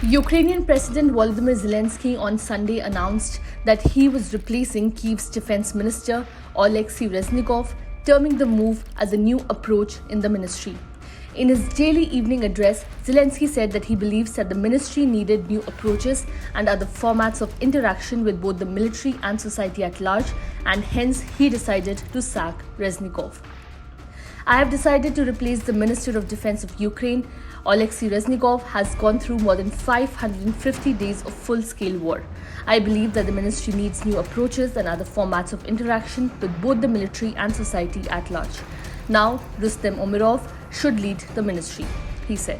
Ukrainian President Volodymyr Zelensky on Sunday announced that he was replacing Kyiv's defense minister Oleksii Reznikov, terming the move as a new approach in the ministry. In his daily evening address, Zelensky said that he believes that the ministry needed new approaches and other formats of interaction with both the military and society at large, and hence he decided to sack Reznikov. I have decided to replace the Minister of Defense of Ukraine. Oleksiy Reznikov has gone through more than 550 days of full-scale war. I believe that the ministry needs new approaches and other formats of interaction with both the military and society at large. Now, Rustem Umerov should lead the ministry, he said.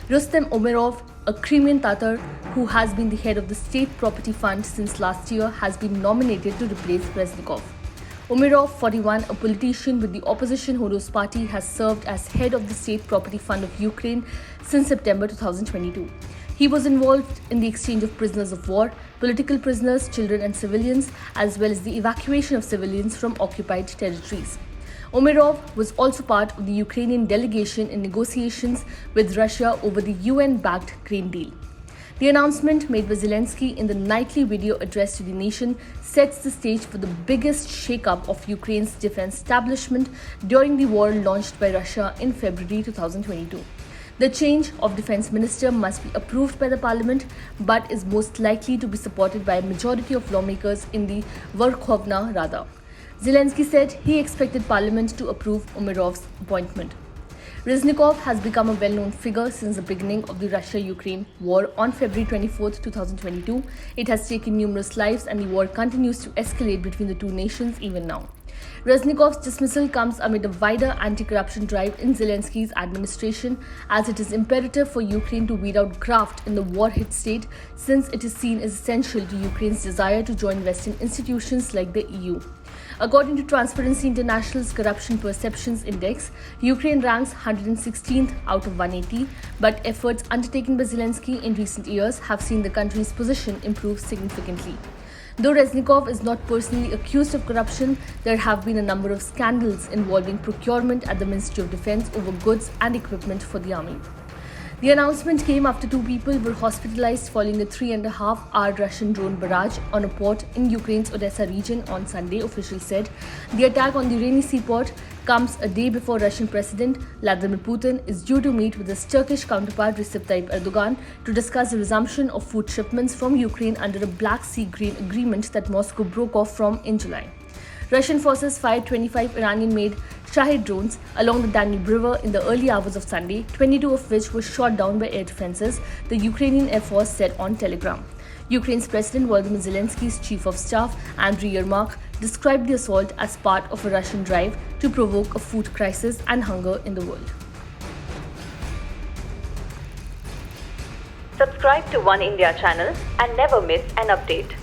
Rustem Umerov, a Crimean Tatar who has been the head of the State Property Fund since last year, has been nominated to replace Reznikov. Umerov, 41, a politician with the opposition Hodos party, has served as head of the State Property Fund of Ukraine since September 2022. He was involved in the exchange of prisoners of war, political prisoners, children and civilians, as well as the evacuation of civilians from occupied territories. Umerov was also part of the Ukrainian delegation in negotiations with Russia over the UN-backed grain deal. The announcement made by Zelensky in the nightly video address to the nation sets the stage for the biggest shake-up of Ukraine's defense establishment during the war launched by Russia in February 2022. The change of defense minister must be approved by the parliament, but is most likely to be supported by a majority of lawmakers in the Verkhovna Rada. Zelensky said he expected parliament to approve Umerov's appointment. Reznikov has become a well-known figure since the beginning of the Russia-Ukraine war on February 24, 2022. It has taken numerous lives and the war continues to escalate between the two nations even now. Reznikov's dismissal comes amid a wider anti-corruption drive in Zelensky's administration, as it is imperative for Ukraine to weed out graft in the war-hit state, since it is seen as essential to Ukraine's desire to join Western institutions like the EU. According to Transparency International's Corruption Perceptions Index, Ukraine ranks 116th out of 180, but efforts undertaken by Zelensky in recent years have seen the country's position improve significantly. Though Reznikov is not personally accused of corruption, there have been a number of scandals involving procurement at the Ministry of Defense over goods and equipment for the army. The announcement came after two people were hospitalized following a 3.5-hour Russian drone barrage on a port in Ukraine's Odessa region on Sunday, officials said. The attack on the rainy seaport comes a day before Russian President Vladimir Putin is due to meet with his Turkish counterpart Recep Tayyip Erdogan to discuss the resumption of food shipments from Ukraine under a Black Sea grain agreement that Moscow broke off from in July. Russian forces fired 25 Iranian-made Shahed drones along the Danube River in the early hours of Sunday, 22 of which were shot down by air defenses, the Ukrainian Air Force said on Telegram. Ukraine's President Volodymyr Zelensky's Chief of Staff, Andriy Yermak, described the assault as part of a Russian drive to provoke a food crisis and hunger in the world. Subscribe to Oneindia channel and never miss an update.